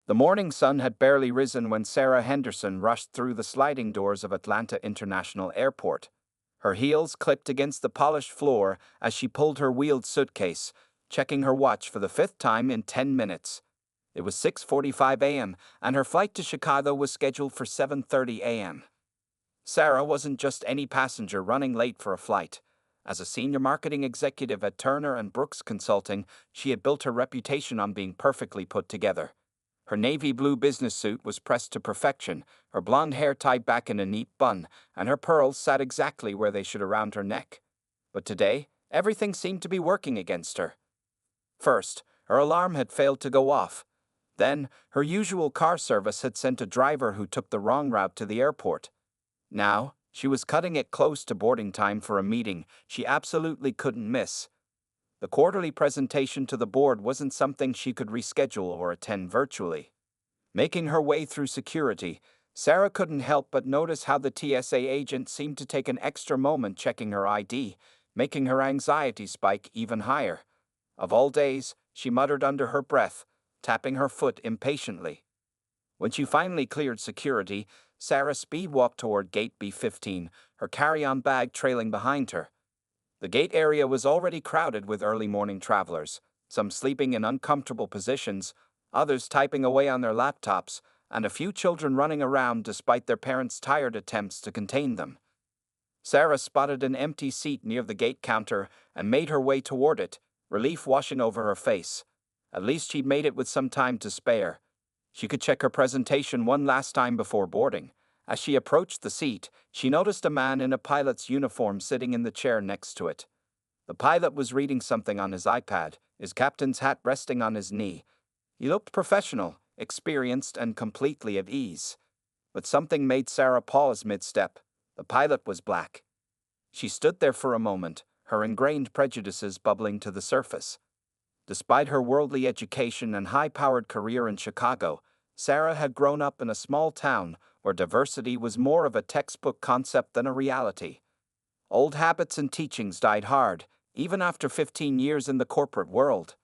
The morning sun had barely risen when Sarah Henderson rushed through the sliding doors of Atlanta International Airport. Her heels clipped against the polished floor as she pulled her wheeled suitcase, checking her watch for the fifth time in 10 minutes. It was 6:45 a.m., and her flight to Chicago was scheduled for 7:30 a.m. Sarah wasn't just any passenger running late for a flight. As a senior marketing executive at Turner and Brooks Consulting, she had built her reputation on being perfectly put together. Her navy blue business suit was pressed to perfection, her blonde hair tied back in a neat bun, and her pearls sat exactly where they should around her neck. But today, everything seemed to be working against her. First, her alarm had failed to go off. Then, her usual car service had sent a driver who took the wrong route to the airport. Now, she was cutting it close to boarding time for a meeting she absolutely couldn't miss. The quarterly presentation to the board wasn't something she could reschedule or attend virtually. Making her way through security, Sarah couldn't help but notice how the TSA agent seemed to take an extra moment checking her ID, making her anxiety spike even higher. Of all days, she muttered under her breath, tapping her foot impatiently. When she finally cleared security, Sarah speed-walked toward Gate B15, her carry-on bag trailing behind her. The gate area was already crowded with early morning travelers, some sleeping in uncomfortable positions, others typing away on their laptops, and a few children running around despite their parents' tired attempts to contain them. Sarah spotted an empty seat near the gate counter and made her way toward it, relief washing over her face. At least she'd made it with some time to spare. She could check her presentation one last time before boarding. As she approached the seat, she noticed a man in a pilot's uniform sitting in the chair next to it. The pilot was reading something on his iPad, his captain's hat resting on his knee. He looked professional, experienced, and completely at ease. But something made Sarah pause mid-step. The pilot was black. She stood there for a moment, her ingrained prejudices bubbling to the surface. Despite her worldly education and high-powered career in Chicago, Sarah had grown up in a small town where diversity was more of a textbook concept than a reality. Old habits and teachings died hard, even after 15 years in the corporate world.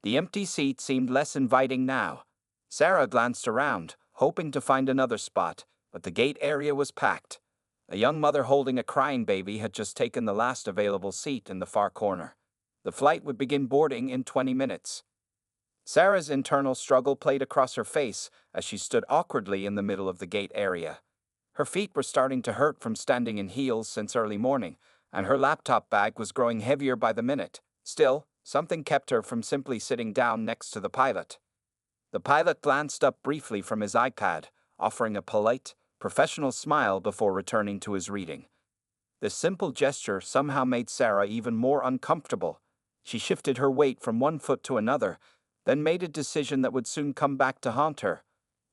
The empty seat seemed less inviting now. Sarah glanced around, hoping to find another spot, but the gate area was packed. A young mother holding a crying baby had just taken the last available seat in the far corner. The flight would begin boarding in 20 minutes. Sarah's internal struggle played across her face as she stood awkwardly in the middle of the gate area. Her feet were starting to hurt from standing in heels since early morning, and her laptop bag was growing heavier by the minute. Still, something kept her from simply sitting down next to the pilot. The pilot glanced up briefly from his iPad, offering a polite, professional smile before returning to his reading. This simple gesture somehow made Sarah even more uncomfortable. She shifted her weight from one foot to another, then made a decision that would soon come back to haunt her.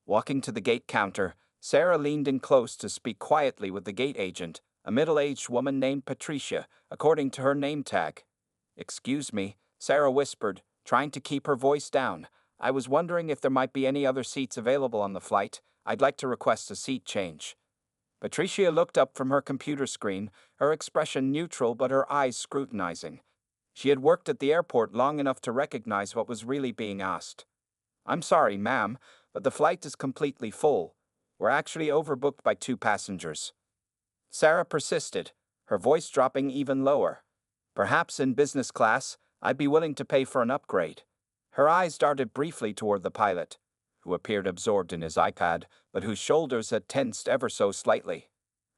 Walking to the gate counter, Sarah leaned in close to speak quietly with the gate agent, a middle-aged woman named Patricia, according to her name tag. "Excuse me," Sarah whispered, trying to keep her voice down. "I was wondering if there might be any other seats available on the flight. I'd like to request a seat change." Patricia looked up from her computer screen, her expression neutral but her eyes scrutinizing. She had worked at the airport long enough to recognize what was really being asked. "I'm sorry, ma'am, but the flight is completely full. We're actually overbooked by 2 passengers." Sarah persisted, her voice dropping even lower. "Perhaps in business class, I'd be willing to pay for an upgrade." Her eyes darted briefly toward the pilot, who appeared absorbed in his iPad, but whose shoulders had tensed ever so slightly.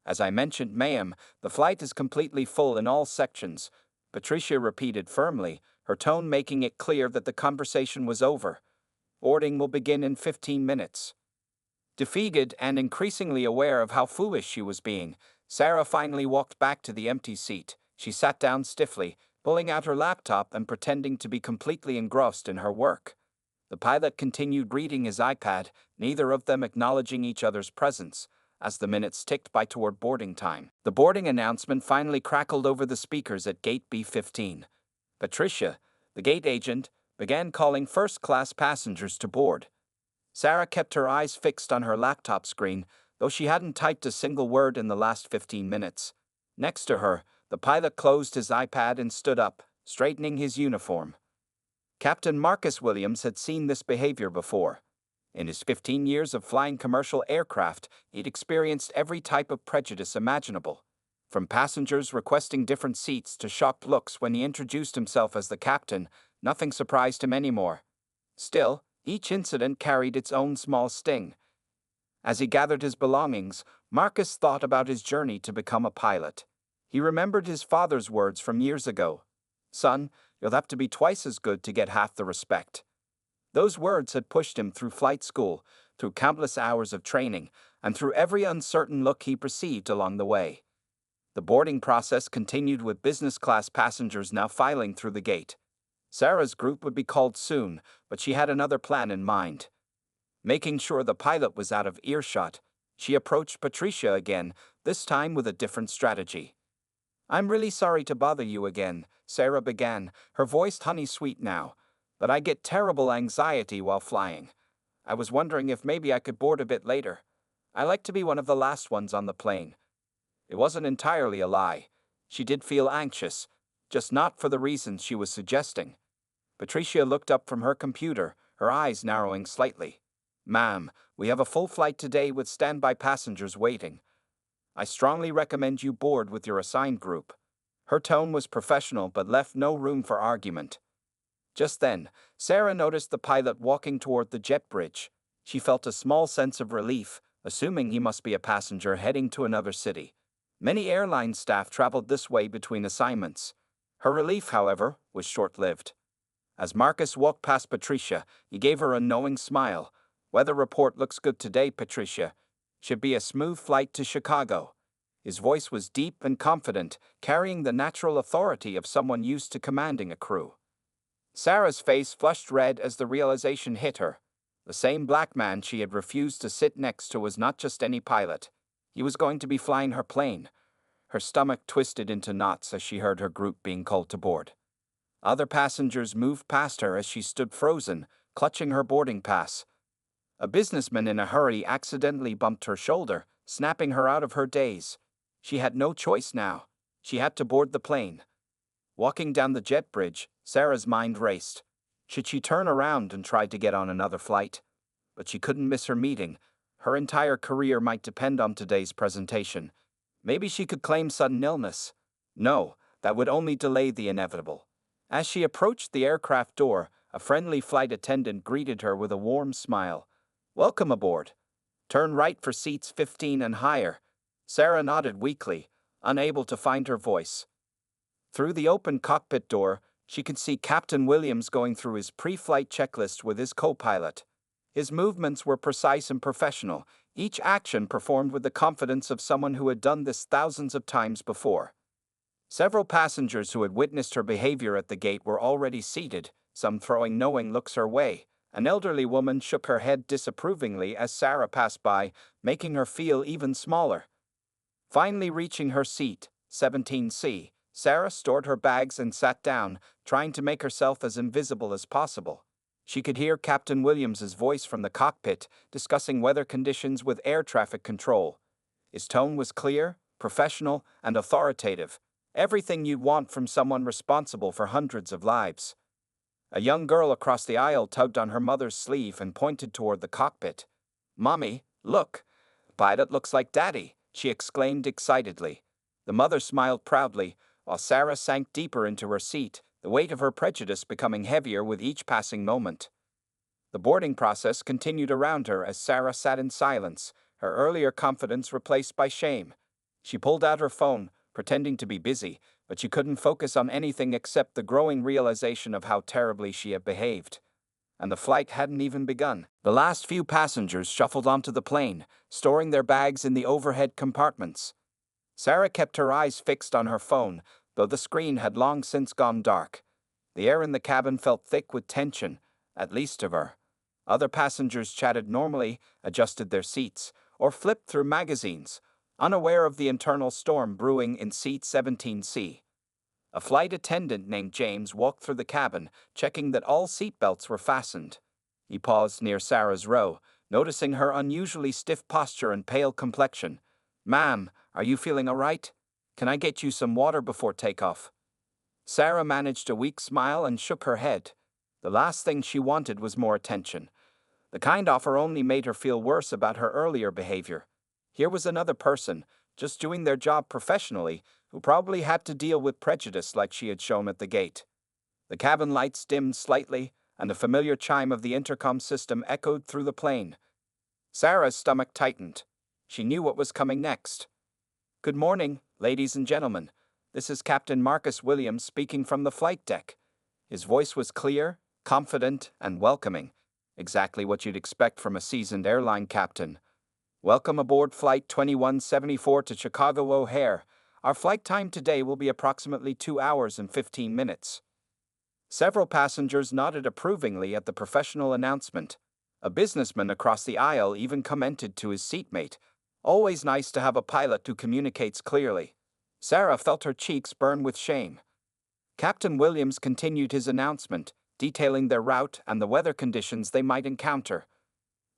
"As I mentioned, ma'am, the flight is completely full in all sections," Patricia repeated firmly, her tone making it clear that the conversation was over. "Boarding will begin in 15 minutes. Defeated and increasingly aware of how foolish she was being, Sarah finally walked back to the empty seat. She sat down stiffly, pulling out her laptop and pretending to be completely engrossed in her work. The pilot continued reading his iPad, neither of them acknowledging each other's presence. As the minutes ticked by toward boarding time, the boarding announcement finally crackled over the speakers at Gate B15. Patricia, the gate agent, began calling first-class passengers to board. Sarah kept her eyes fixed on her laptop screen, though she hadn't typed a single word in the last 15 minutes. Next to her, the pilot closed his iPad and stood up, straightening his uniform. Captain Marcus Williams had seen this behavior before. In his 15 years of flying commercial aircraft, he'd experienced every type of prejudice imaginable. From passengers requesting different seats to shocked looks when he introduced himself as the captain, nothing surprised him anymore. Still, each incident carried its own small sting. As he gathered his belongings, Marcus thought about his journey to become a pilot. He remembered his father's words from years ago. "Son, you'll have to be twice as good to get half the respect." Those words had pushed him through flight school, through countless hours of training, and through every uncertain look he perceived along the way. The boarding process continued with business class passengers now filing through the gate. Sarah's group would be called soon, but she had another plan in mind. Making sure the pilot was out of earshot, she approached Patricia again, this time with a different strategy. "I'm really sorry to bother you again," Sarah began, her voice honey-sweet now, "but I get terrible anxiety while flying. I was wondering if maybe I could board a bit later. I like to be one of the last ones on the plane." It wasn't entirely a lie. She did feel anxious, just not for the reasons she was suggesting. Patricia looked up from her computer, her eyes narrowing slightly. "Ma'am, we have a full flight today with standby passengers waiting. I strongly recommend you board with your assigned group." Her tone was professional but left no room for argument. Just then, Sarah noticed the pilot walking toward the jet bridge. She felt a small sense of relief, assuming he must be a passenger heading to another city. Many airline staff traveled this way between assignments. Her relief, however, was short-lived. As Marcus walked past Patricia, he gave her a knowing smile. "Weather report looks good today, Patricia. Should be a smooth flight to Chicago." His voice was deep and confident, carrying the natural authority of someone used to commanding a crew. Sarah's face flushed red as the realization hit her. The same black man she had refused to sit next to was not just any pilot. He was going to be flying her plane. Her stomach twisted into knots as she heard her group being called to board. Other passengers moved past her as she stood frozen, clutching her boarding pass. A businessman in a hurry accidentally bumped her shoulder, snapping her out of her daze. She had no choice now. She had to board the plane. Walking down the jet bridge, Sarah's mind raced. Should she turn around and try to get on another flight? But she couldn't miss her meeting. Her entire career might depend on today's presentation. Maybe she could claim sudden illness. No, that would only delay the inevitable. As she approached the aircraft door, a friendly flight attendant greeted her with a warm smile. "Welcome aboard. Turn right for seats 15 and higher." Sarah nodded weakly, unable to find her voice. Through the open cockpit door, she could see Captain Williams going through his pre-flight checklist with his co-pilot. His movements were precise and professional, each action performed with the confidence of someone who had done this thousands of times before. Several passengers who had witnessed her behavior at the gate were already seated, some throwing knowing looks her way. An elderly woman shook her head disapprovingly as Sarah passed by, making her feel even smaller. Finally reaching her seat, 17C, Sarah stored her bags and sat down, trying to make herself as invisible as possible. She could hear Captain Williams's voice from the cockpit, discussing weather conditions with air traffic control. His tone was clear, professional, and authoritative. Everything you'd want from someone responsible for hundreds of lives. A young girl across the aisle tugged on her mother's sleeve and pointed toward the cockpit. "Mommy, look! Pilot looks like Daddy," she exclaimed excitedly. The mother smiled proudly, while Sarah sank deeper into her seat, the weight of her prejudice becoming heavier with each passing moment. The boarding process continued around her as Sarah sat in silence, her earlier confidence replaced by shame. She pulled out her phone, pretending to be busy, but she couldn't focus on anything except the growing realization of how terribly she had behaved. And the flight hadn't even begun. The last few passengers shuffled onto the plane, storing their bags in the overhead compartments. Sarah kept her eyes fixed on her phone, though the screen had long since gone dark. The air in the cabin felt thick with tension, at least of her. Other passengers chatted normally, adjusted their seats, or flipped through magazines, unaware of the internal storm brewing in seat 17C. A flight attendant named James walked through the cabin, checking that all seatbelts were fastened. He paused near Sarah's row, noticing her unusually stiff posture and pale complexion. "Ma'am, are you feeling all right? Can I get you some water before takeoff?" Sarah managed a weak smile and shook her head. The last thing she wanted was more attention. The kind offer only made her feel worse about her earlier behavior. Here was another person, just doing their job professionally, who probably had to deal with prejudice like she had shown at the gate. The cabin lights dimmed slightly, and the familiar chime of the intercom system echoed through the plane. Sarah's stomach tightened. She knew what was coming next. "Good morning, ladies and gentlemen. This is Captain Marcus Williams speaking from the flight deck." His voice was clear, confident, and welcoming, exactly what you'd expect from a seasoned airline captain. "Welcome aboard Flight 2174 to Chicago O'Hare. Our flight time today will be approximately 2 hours and 15 minutes. Several passengers nodded approvingly at the professional announcement. A businessman across the aisle even commented to his seatmate, "Always nice to have a pilot who communicates clearly." Sarah felt her cheeks burn with shame. Captain Williams continued his announcement, detailing their route and the weather conditions they might encounter.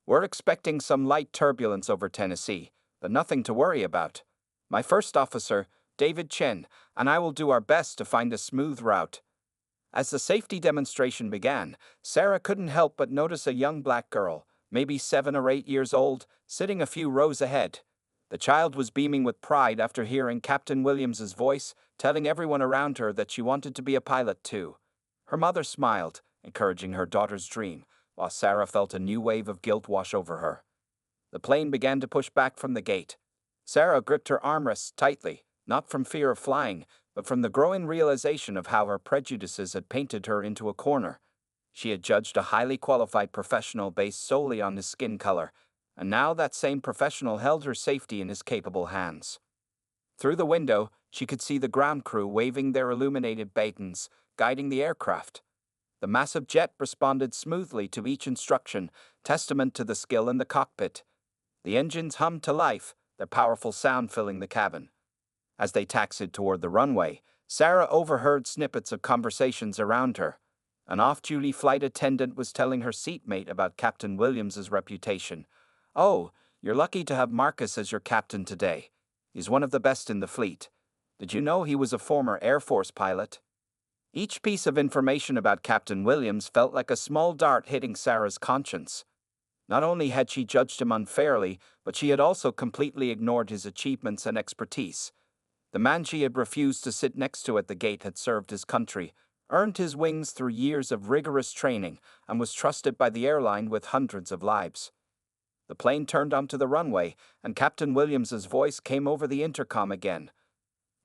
"We're expecting some light turbulence over Tennessee, but nothing to worry about. My first officer, David Chen, and I will do our best to find a smooth route." As the safety demonstration began, Sarah couldn't help but notice a young black girl, maybe 7 or 8 years old, sitting a few rows ahead. The child was beaming with pride after hearing Captain Williams's voice, telling everyone around her that she wanted to be a pilot too. Her mother smiled, encouraging her daughter's dream, while Sarah felt a new wave of guilt wash over her. The plane began to push back from the gate. Sarah gripped her armrests tightly, not from fear of flying, but from the growing realization of how her prejudices had painted her into a corner. She had judged a highly qualified professional based solely on his skin color, and now that same professional held her safety in his capable hands. Through the window, she could see the ground crew waving their illuminated batons, guiding the aircraft. The massive jet responded smoothly to each instruction, testament to the skill in the cockpit. The engines hummed to life, their powerful sound filling the cabin. As they taxied toward the runway, Sarah overheard snippets of conversations around her. An off-duty flight attendant was telling her seatmate about Captain Williams's reputation. "Oh, you're lucky to have Marcus as your captain today. He's one of the best in the fleet. Did you know he was a former Air Force pilot?" Each piece of information about Captain Williams felt like a small dart hitting Sarah's conscience. Not only had she judged him unfairly, but she had also completely ignored his achievements and expertise. The man she had refused to sit next to at the gate had served his country, earned his wings through years of rigorous training, and was trusted by the airline with hundreds of lives. The plane turned onto the runway, and Captain Williams's voice came over the intercom again.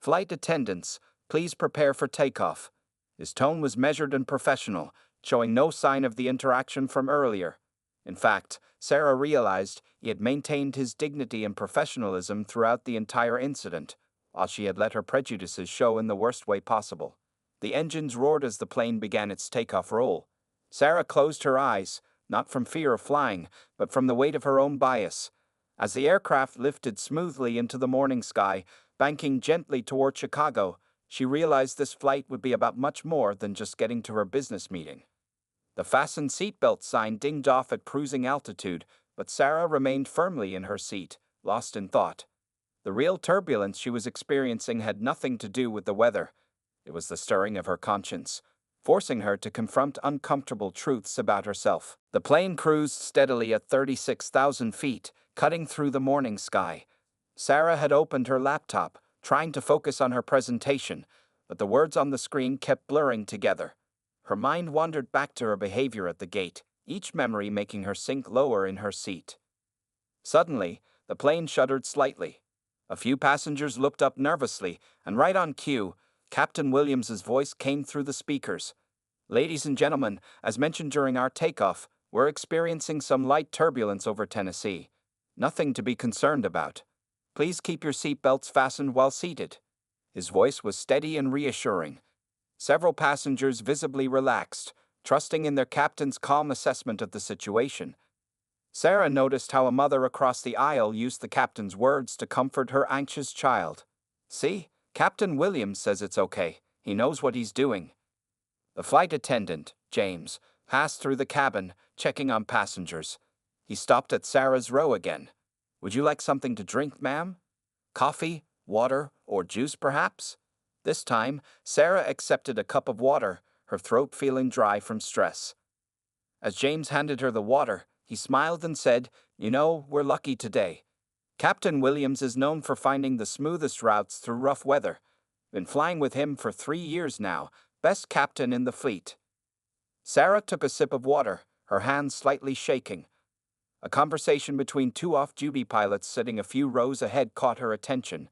"Flight attendants, please prepare for takeoff." His tone was measured and professional, showing no sign of the interaction from earlier. In fact, Sarah realized he had maintained his dignity and professionalism throughout the entire incident, while she had let her prejudices show in the worst way possible. The engines roared as the plane began its takeoff roll. Sarah closed her eyes, not from fear of flying, but from the weight of her own bias. As the aircraft lifted smoothly into the morning sky, banking gently toward Chicago, she realized this flight would be about much more than just getting to her business meeting. The fasten seatbelt sign dinged off at cruising altitude, but Sarah remained firmly in her seat, lost in thought. The real turbulence she was experiencing had nothing to do with the weather. It was the stirring of her conscience, forcing her to confront uncomfortable truths about herself. The plane cruised steadily at 36,000 feet, cutting through the morning sky. Sarah had opened her laptop, trying to focus on her presentation, but the words on the screen kept blurring together. Her mind wandered back to her behavior at the gate, each memory making her sink lower in her seat. Suddenly, the plane shuddered slightly. A few passengers looked up nervously, and right on cue, Captain Williams's voice came through the speakers. "Ladies and gentlemen, as mentioned during our takeoff, we're experiencing some light turbulence over Tennessee. Nothing to be concerned about. Please keep your seatbelts fastened while seated." His voice was steady and reassuring. Several passengers visibly relaxed, trusting in their captain's calm assessment of the situation. Sarah noticed how a mother across the aisle used the captain's words to comfort her anxious child. "See, Captain Williams says it's okay. He knows what he's doing." The flight attendant, James, passed through the cabin, checking on passengers. He stopped at Sarah's row again. "Would you like something to drink, ma'am? Coffee, water, or juice, perhaps?" This time, Sarah accepted a cup of water, her throat feeling dry from stress. As James handed her the water, He smiled and said, "You know, we're lucky today. Captain Williams is known for finding the smoothest routes through rough weather. Been flying with him for 3 years now, best captain in the fleet." Sarah took a sip of water, her hands slightly shaking. A conversation between two off-duty pilots sitting a few rows ahead caught her attention.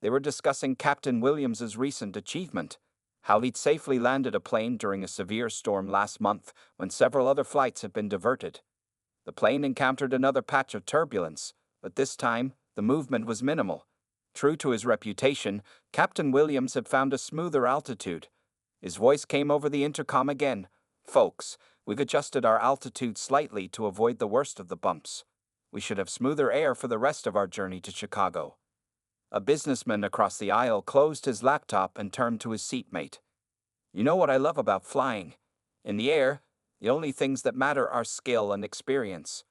They were discussing Captain Williams's recent achievement, how he'd safely landed a plane during a severe storm last month when several other flights had been diverted. The plane encountered another patch of turbulence, but this time, the movement was minimal. True to his reputation, Captain Williams had found a smoother altitude. His voice came over the intercom again. "Folks, we've adjusted our altitude slightly to avoid the worst of the bumps. We should have smoother air for the rest of our journey to Chicago." A businessman across the aisle closed his laptop and turned to his seatmate. "You know what I love about flying? In the air, the only things that matter are skill and experience.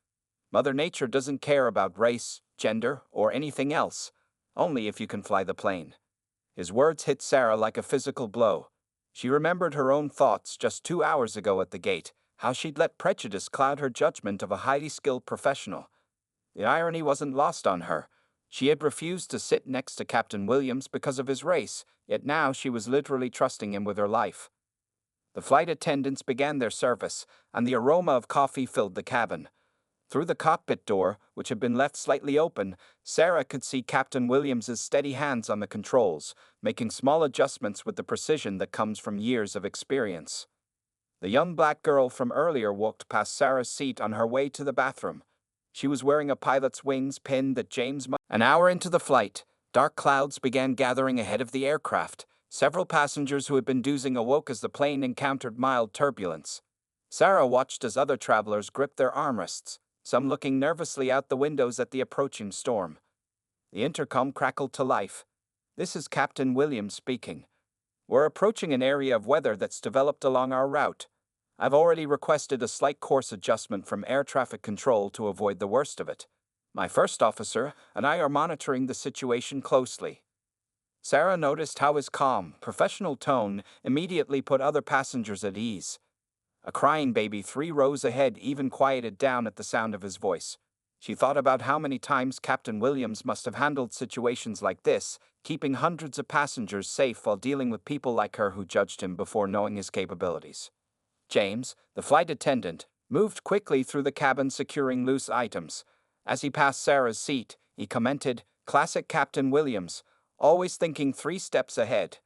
Mother Nature doesn't care about race, gender, or anything else, only if you can fly the plane." His words hit Sarah like a physical blow. She remembered her own thoughts just 2 hours ago at the gate, how she'd let prejudice cloud her judgment of a highly skilled professional. The irony wasn't lost on her. She had refused to sit next to Captain Williams because of his race, yet now she was literally trusting him with her life. The flight attendants began their service, and the aroma of coffee filled the cabin. Through the cockpit door, which had been left slightly open, Sarah could see Captain Williams's steady hands on the controls, making small adjustments with the precision that comes from years of experience. The young black girl from earlier walked past Sarah's seat on her way to the bathroom. She was wearing a pilot's wings pin that James must. An hour into the flight, dark clouds began gathering ahead of the aircraft. Several passengers who had been dozing awoke as the plane encountered mild turbulence. Sarah watched as other travelers gripped their armrests, some looking nervously out the windows at the approaching storm. The intercom crackled to life. "This is Captain Williams speaking. We're approaching an area of weather that's developed along our route. I've already requested a slight course adjustment from air traffic control to avoid the worst of it. My first officer and I are monitoring the situation closely." Sarah noticed how his calm, professional tone immediately put other passengers at ease. A crying baby 3 rows ahead even quieted down at the sound of his voice. She thought about how many times Captain Williams must have handled situations like this, keeping hundreds of passengers safe while dealing with people like her who judged him before knowing his capabilities. James, the flight attendant, moved quickly through the cabin securing loose items. As he passed Sarah's seat, he commented, "Classic Captain Williams, always thinking 3 steps ahead.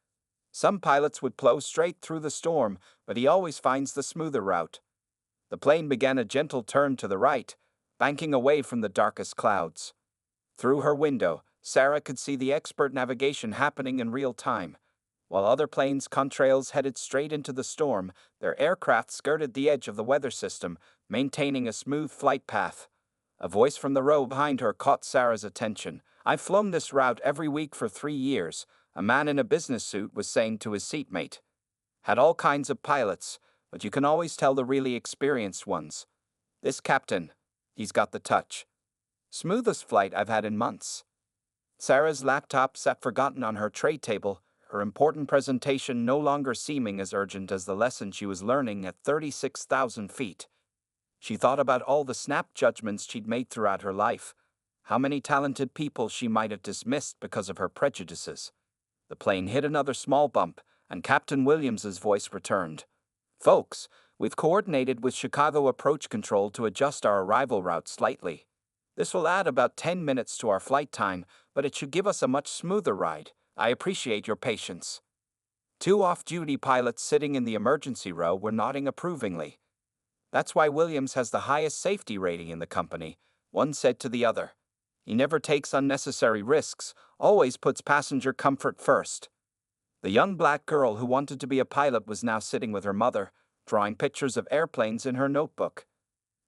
Some pilots would plow straight through the storm, but he always finds the smoother route." The plane began a gentle turn to the right, banking away from the darkest clouds. Through her window, Sarah could see the expert navigation happening in real time. While other planes' contrails headed straight into the storm, their aircraft skirted the edge of the weather system, maintaining a smooth flight path. A voice from the row behind her caught Sarah's attention. "I've flown this route every week for 3 years," a man in a business suit was saying to his seatmate. "Had all kinds of pilots, but you can always tell the really experienced ones. This captain, he's got the touch. Smoothest flight I've had in months." Sarah's laptop sat forgotten on her tray table, her important presentation no longer seeming as urgent as the lesson she was learning at 36,000 feet. She thought about all the snap judgments she'd made throughout her life, how many talented people she might have dismissed because of her prejudices. The plane hit another small bump, and Captain Williams's voice returned. "Folks, we've coordinated with Chicago Approach Control to adjust our arrival route slightly. This will add about 10 minutes to our flight time, but it should give us a much smoother ride. I appreciate your patience." Two off-duty pilots sitting in the emergency row were nodding approvingly. "That's why Williams has the highest safety rating in the company," one said to the other. "He never takes unnecessary risks, always puts passenger comfort first." The young black girl who wanted to be a pilot was now sitting with her mother, drawing pictures of airplanes in her notebook.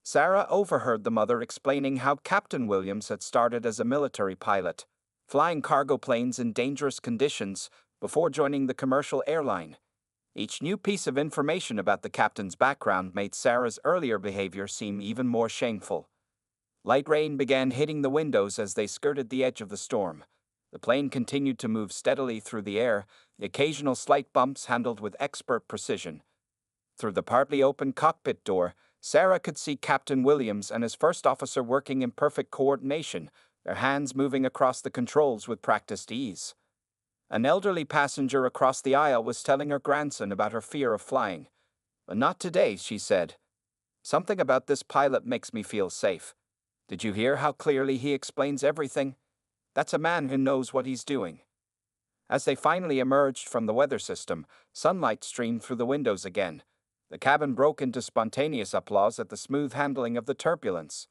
Sarah overheard the mother explaining how Captain Williams had started as a military pilot, flying cargo planes in dangerous conditions before joining the commercial airline. Each new piece of information about the captain's background made Sarah's earlier behavior seem even more shameful. Light rain began hitting the windows as they skirted the edge of the storm. The plane continued to move steadily through the air, the occasional slight bumps handled with expert precision. Through the partly open cockpit door, Sarah could see Captain Williams and his first officer working in perfect coordination, their hands moving across the controls with practiced ease. An elderly passenger across the aisle was telling her grandson about her fear of flying. "But not today," she said. "Something about this pilot makes me feel safe. Did you hear how clearly he explains everything? That's a man who knows what he's doing." As they finally emerged from the weather system, sunlight streamed through the windows again. The cabin broke into spontaneous applause at the smooth handling of the Turbulence.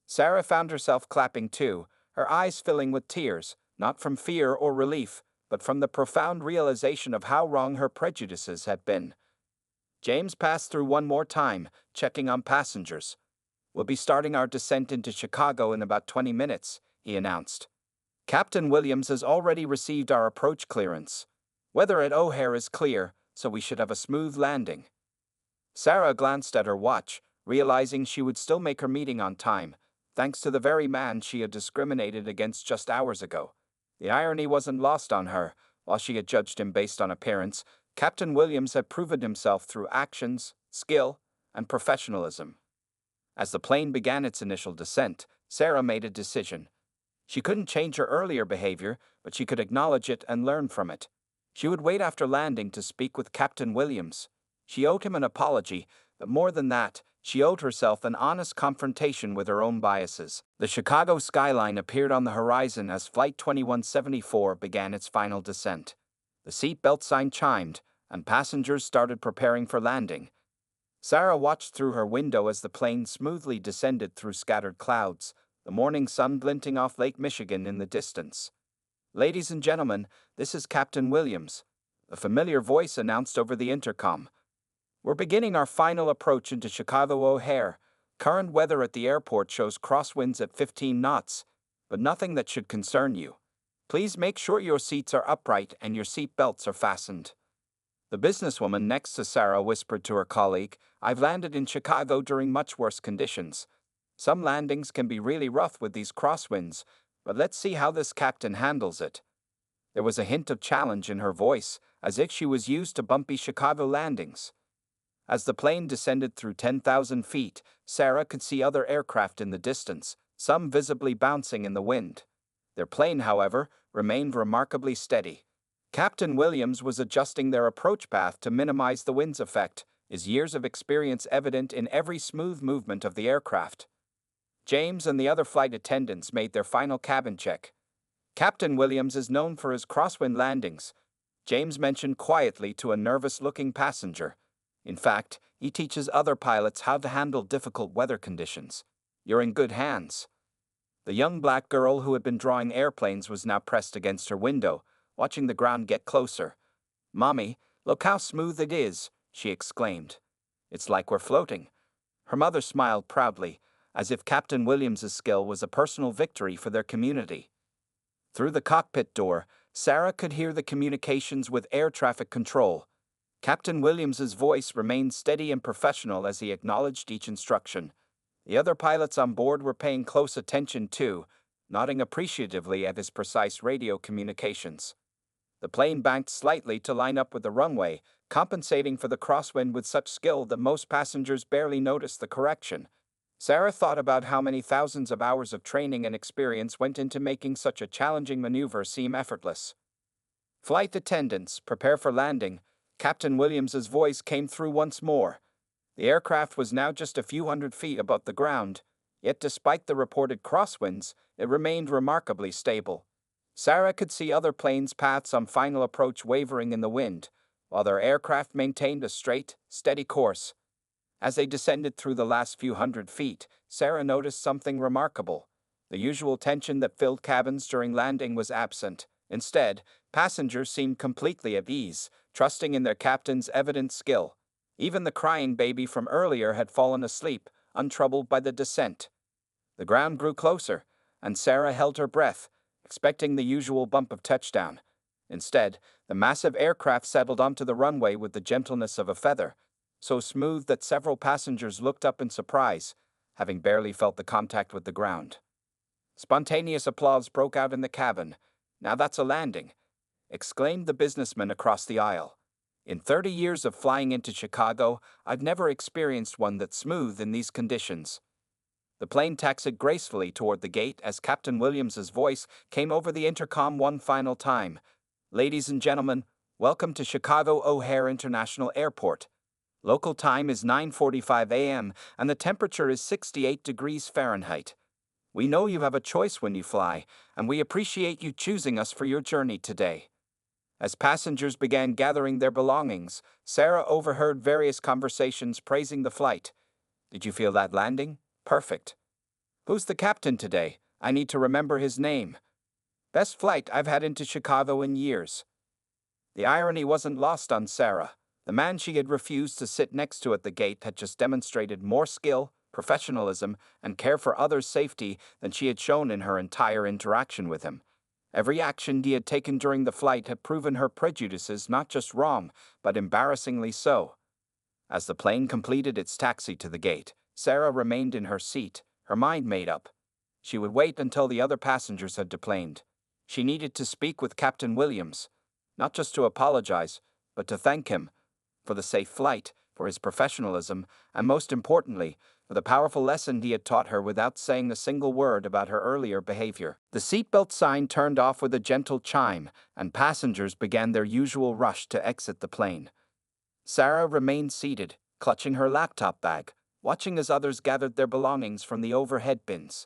Sarah found herself clapping too, her eyes filling with tears, not from fear or relief, but from the profound realization of how wrong her prejudices had been. James passed through one more time, checking on passengers. "We'll be starting our descent into Chicago in about 20 minutes, he announced. "Captain Williams has already received our approach clearance. Weather at O'Hare is clear, so we should have a smooth landing." Sarah glanced at her watch, realizing she would still make her meeting on time, thanks to the very man she had discriminated against just hours ago. The irony wasn't lost on her. While she had judged him based on appearance, Captain Williams had proven himself through actions, skill, and professionalism. As the plane began its initial descent, Sarah made a decision. She couldn't change her earlier behavior, but she could acknowledge it and learn from it. She would wait after landing to speak with Captain Williams. She owed him an apology, but more than that, she owed herself an honest confrontation with her own biases. The Chicago skyline appeared on the horizon as Flight 2174 began its final descent. The seatbelt sign chimed, and passengers started preparing for landing. Sarah watched through her window as the plane smoothly descended through scattered clouds, the morning sun glinting off Lake Michigan in the distance. "Ladies and gentlemen, this is Captain Williams," a familiar voice announced over the intercom. "We're beginning our final approach into Chicago O'Hare. Current weather at the airport shows crosswinds at 15 knots, but nothing that should concern you. Please make sure your seats are upright and your seat belts are fastened." The businesswoman next to Sarah whispered to her colleague, "I've landed in Chicago during much worse conditions. Some landings can be really rough with these crosswinds, but let's see how this captain handles it." There was a hint of challenge in her voice, as if she was used to bumpy Chicago landings. As the plane descended through 10,000 feet, Sarah could see other aircraft in the distance, some visibly bouncing in the wind. Their plane, however, remained remarkably steady. Captain Williams was adjusting their approach path to minimize the wind's effect, his years of experience evident in every smooth movement of the aircraft. James and the other flight attendants made their final cabin check. "Captain Williams is known for his crosswind landings," James mentioned quietly to a nervous-looking passenger. "In fact, he teaches other pilots how to handle difficult weather conditions. You're in good hands." The young black girl who had been drawing airplanes was now pressed against her window, watching the ground get closer. "Mommy, look how smooth it is," she exclaimed. "It's like we're floating." Her mother smiled proudly, as if Captain Williams's skill was a personal victory for their community. Through the cockpit door, Sarah could hear the communications with air traffic control. Captain Williams's voice remained steady and professional as he acknowledged each instruction. The other pilots on board were paying close attention too, nodding appreciatively at his precise radio communications. The plane banked slightly to line up with the runway, compensating for the crosswind with such skill that most passengers barely noticed the correction. Sarah thought about how many thousands of hours of training and experience went into making such a challenging maneuver seem effortless. "Flight attendants, prepare for landing." Captain Williams's voice came through once more. The aircraft was now just a few hundred feet above the ground, yet despite the reported crosswinds, it remained remarkably stable. Sarah could see other planes' paths on final approach wavering in the wind, while their aircraft maintained a straight, steady course. As they descended through the last few hundred feet, Sarah noticed something remarkable. The usual tension that filled cabins during landing was absent. Instead, passengers seemed completely at ease, trusting in their captain's evident skill. Even the crying baby from earlier had fallen asleep, untroubled by the descent. The ground grew closer, and Sarah held her breath, expecting the usual bump of touchdown. Instead, the massive aircraft settled onto the runway with the gentleness of a feather, so smooth that several passengers looked up in surprise, having barely felt the contact with the ground. Spontaneous applause broke out in the cabin. "Now that's a landing," exclaimed the businessman across the aisle. In 30 years of flying into Chicago, I've never experienced one that's smooth in these conditions. The plane taxied gracefully toward the gate as Captain Williams's voice came over the intercom one final time. Ladies and gentlemen, welcome to Chicago O'Hare International Airport. Local time is 9:45 a.m. and the temperature is 68 degrees Fahrenheit. We know you have a choice when you fly, and we appreciate you choosing us for your journey today. As passengers began gathering their belongings, Sarah overheard various conversations praising the flight. Did you feel that landing? Perfect. Who's the captain today? I need to remember his name. Best flight I've had into Chicago in years. The irony wasn't lost on Sarah. The man she had refused to sit next to at the gate had just demonstrated more skill, professionalism, and care for others' safety than she had shown in her entire interaction with him. Every action he had taken during the flight had proven her prejudices not just wrong, but embarrassingly so. As the plane completed its taxi to the gate, Sarah remained in her seat, her mind made up. She would wait until the other passengers had deplaned. She needed to speak with Captain Williams, not just to apologize, but to thank him for the safe flight, for his professionalism, and most importantly, for the powerful lesson he had taught her without saying a single word about her earlier behavior. The seatbelt sign turned off with a gentle chime, and passengers began their usual rush to exit the plane. Sarah remained seated, clutching her laptop bag, watching as others gathered their belongings from the overhead bins.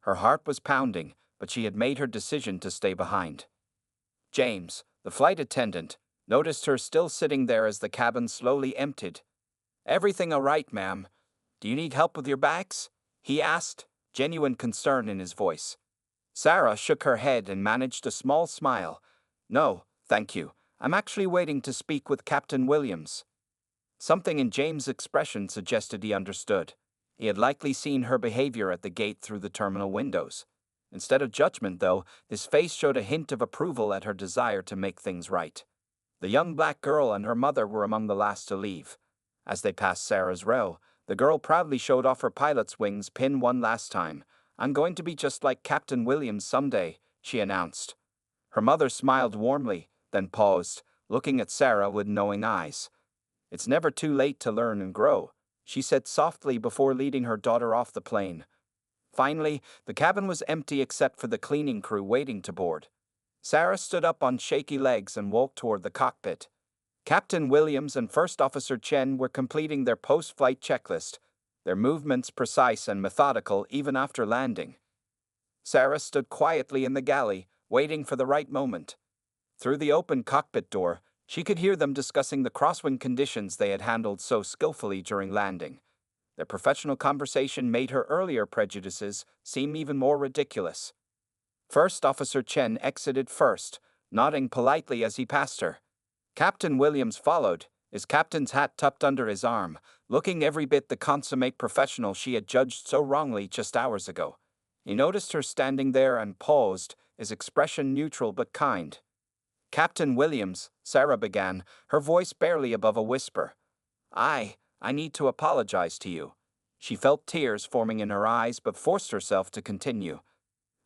Her heart was pounding, but she had made her decision to stay behind. James, the flight attendant, noticed her still sitting there as the cabin slowly emptied. "Everything all right, ma'am? Do you need help with your bags?" he asked, genuine concern in his voice. Sarah shook her head and managed a small smile. "No, thank you. I'm actually waiting to speak with Captain Williams." Something in James' expression suggested he understood. He had likely seen her behavior at the gate through the terminal windows. Instead of judgment, though, his face showed a hint of approval at her desire to make things right. The young black girl and her mother were among the last to leave. As they passed Sarah's row, the girl proudly showed off her pilot's wings pin one last time. "I'm going to be just like Captain Williams someday," she announced. Her mother smiled warmly, then paused, looking at Sarah with knowing eyes. "It's never too late to learn and grow," she said softly before leading her daughter off the plane. Finally, the cabin was empty except for the cleaning crew waiting to board. Sarah stood up on shaky legs and walked toward the cockpit. Captain Williams and First Officer Chen were completing their post-flight checklist, their movements precise and methodical even after landing. Sarah stood quietly in the galley, waiting for the right moment. Through the open cockpit door, she could hear them discussing the crosswind conditions they had handled so skillfully during landing. Their professional conversation made her earlier prejudices seem even more ridiculous. First Officer Chen exited first, nodding politely as he passed her. Captain Williams followed, his captain's hat tucked under his arm, looking every bit the consummate professional she had judged so wrongly just hours ago. He noticed her standing there and paused, his expression neutral but kind. "Captain Williams," Sarah began, her voice barely above a whisper. I need to apologize to you." She felt tears forming in her eyes but forced herself to continue.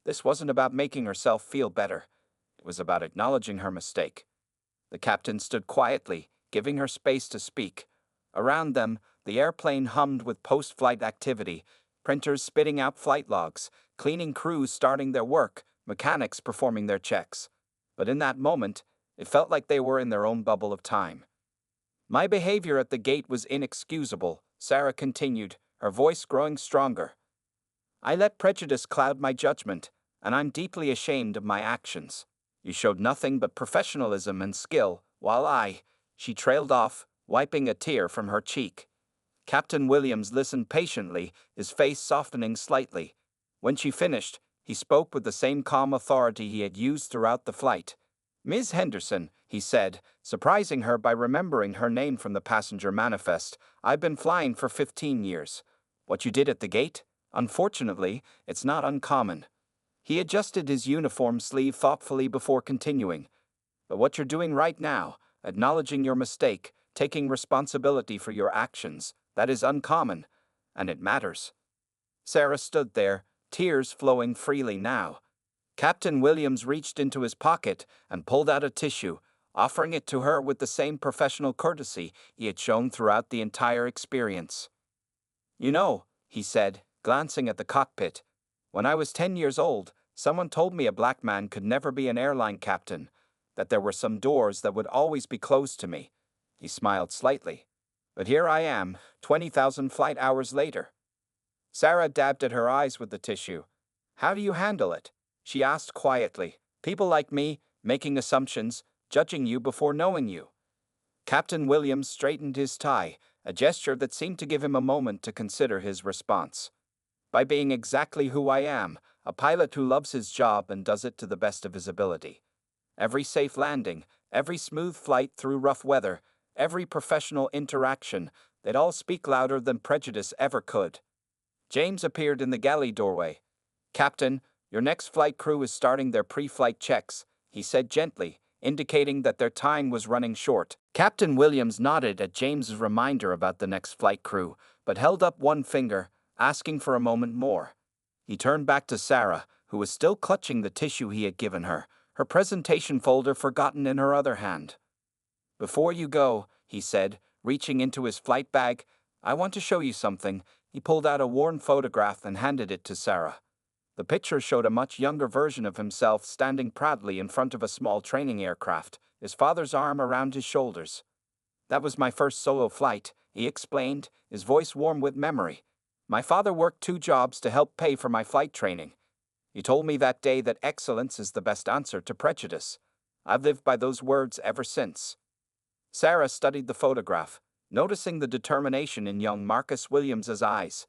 This wasn't about making herself feel better. It was about acknowledging her mistake. The captain stood quietly, giving her space to speak. Around them, the airplane hummed with post-flight activity, printers spitting out flight logs, cleaning crews starting their work, mechanics performing their checks. But in that moment, it felt like they were in their own bubble of time. "My behavior at the gate was inexcusable," Sarah continued, her voice growing stronger. "I let prejudice cloud my judgment, and I'm deeply ashamed of my actions. You showed nothing but professionalism and skill, while she trailed off, wiping a tear from her cheek. Captain Williams listened patiently, his face softening slightly. When she finished, he spoke with the same calm authority he had used throughout the flight. "Ms. Henderson," he said, surprising her by remembering her name from the passenger manifest, "I've been flying for 15 years. What you did at the gate? Unfortunately, it's not uncommon." He adjusted his uniform sleeve thoughtfully before continuing. "But what you're doing right now, acknowledging your mistake, taking responsibility for your actions, that is uncommon, and it matters." Sarah stood there, tears flowing freely now. Captain Williams reached into his pocket and pulled out a tissue, offering it to her with the same professional courtesy he had shown throughout the entire experience. "You know," he said, glancing at the cockpit, "when I was 10 years old, someone told me a black man could never be an airline captain, that there were some doors that would always be closed to me." He smiled slightly. "But here I am, 20,000 flight hours later." Sarah dabbed at her eyes with the tissue. "How do you handle it?" she asked quietly. "People like me, making assumptions, judging you before knowing you." Captain Williams straightened his tie, a gesture that seemed to give him a moment to consider his response. "By being exactly who I am, a pilot who loves his job and does it to the best of his ability. Every safe landing, every smooth flight through rough weather, every professional interaction, they'd all speak louder than prejudice ever could." James appeared in the galley doorway. "Captain, your next flight crew is starting their pre-flight checks," he said gently, indicating that their time was running short. Captain Williams nodded at James's reminder about the next flight crew, but held up one finger, asking for a moment more. He turned back to Sarah, who was still clutching the tissue he had given her, her presentation folder forgotten in her other hand. "Before you go," he said, reaching into his flight bag, "I want to show you something." He pulled out a worn photograph and handed it to Sarah. The picture showed a much younger version of himself standing proudly in front of a small training aircraft, his father's arm around his shoulders. "That was my first solo flight," he explained, his voice warm with memory. "My father worked 2 jobs to help pay for my flight training. He told me that day that excellence is the best answer to prejudice. I've lived by those words ever since." Sarah studied the photograph, noticing the determination in young Marcus Williams's eyes.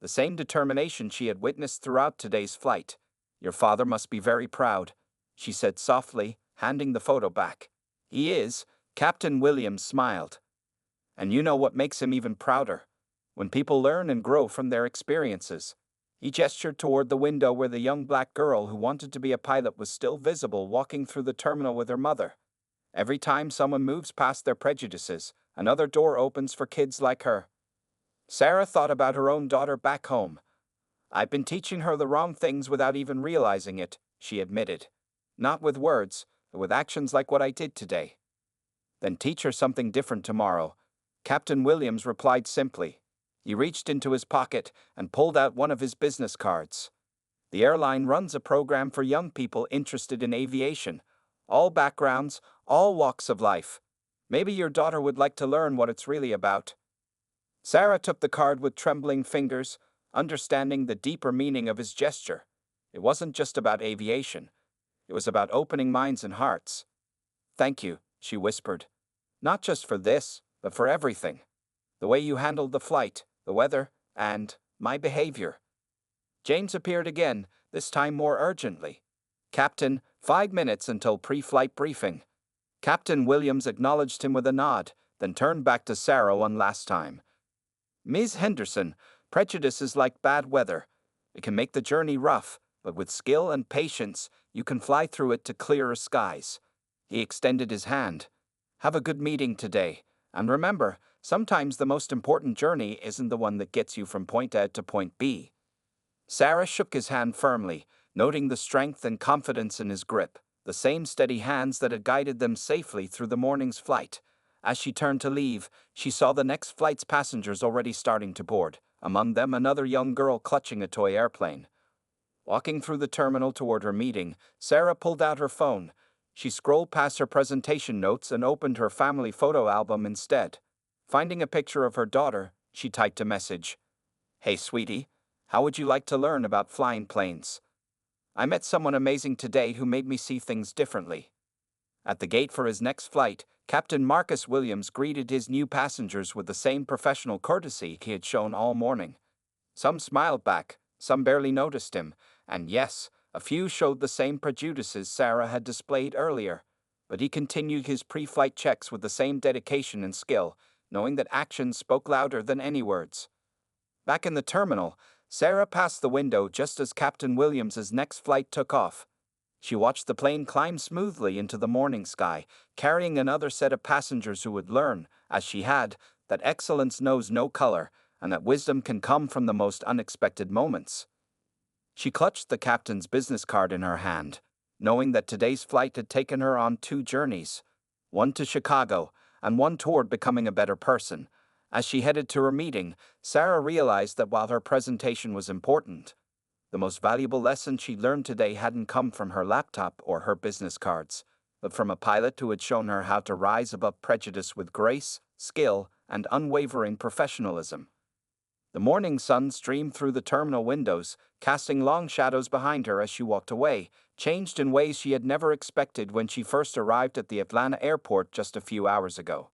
The same determination she had witnessed throughout today's flight. "Your father must be very proud," she said softly, handing the photo back. "He is," Captain Williams smiled. "And you know what makes him even prouder? When people learn and grow from their experiences." He gestured toward the window where the young black girl who wanted to be a pilot was still visible walking through the terminal with her mother. "Every time someone moves past their prejudices, another door opens for kids like her." Sarah thought about her own daughter back home. "I've been teaching her the wrong things without even realizing it," she admitted. "Not with words, but with actions like what I did today." "Then teach her something different tomorrow," Captain Williams replied simply. He reached into his pocket and pulled out one of his business cards. "The airline runs a program for young people interested in aviation. All backgrounds, all walks of life. Maybe your daughter would like to learn what it's really about." Sarah took the card with trembling fingers, understanding the deeper meaning of his gesture. It wasn't just about aviation. It was about opening minds and hearts. "Thank you," she whispered. "Not just for this, but for everything. The way you handled the flight, the weather, and my behavior." James appeared again, this time more urgently. "Captain, 5 minutes until pre-flight briefing." Captain Williams acknowledged him with a nod, then turned back to Sarah one last time. "Ms. Henderson, prejudice is like bad weather. It can make the journey rough, but with skill and patience, you can fly through it to clearer skies." He extended his hand. "Have a good meeting today, and remember, sometimes the most important journey isn't the one that gets you from point A to point B." Sarah shook his hand firmly, noting the strength and confidence in his grip, the same steady hands that had guided them safely through the morning's flight. As she turned to leave, she saw the next flight's passengers already starting to board, among them another young girl clutching a toy airplane. Walking through the terminal toward her meeting, Sarah pulled out her phone. She scrolled past her presentation notes and opened her family photo album instead. Finding a picture of her daughter, she typed a message. "Hey, sweetie, how would you like to learn about flying planes? I met someone amazing today who made me see things differently." At the gate for his next flight, Captain Marcus Williams greeted his new passengers with the same professional courtesy he had shown all morning. Some smiled back, some barely noticed him, and yes, a few showed the same prejudices Sarah had displayed earlier. But he continued his pre-flight checks with the same dedication and skill, knowing that actions spoke louder than any words. Back in the terminal, Sarah passed the window just as Captain Williams's next flight took off. She watched the plane climb smoothly into the morning sky, carrying another set of passengers who would learn, as she had, that excellence knows no color, and that wisdom can come from the most unexpected moments. She clutched the captain's business card in her hand, knowing that today's flight had taken her on 2 journeys. one to Chicago, and one toward becoming a better person. As she headed to her meeting, Sarah realized that while her presentation was important, the most valuable lesson she learned today hadn't come from her laptop or her business cards, but from a pilot who had shown her how to rise above prejudice with grace, skill, and unwavering professionalism. The morning sun streamed through the terminal windows, casting long shadows behind her as she walked away, changed in ways she had never expected when she first arrived at the Atlanta airport just a few hours ago.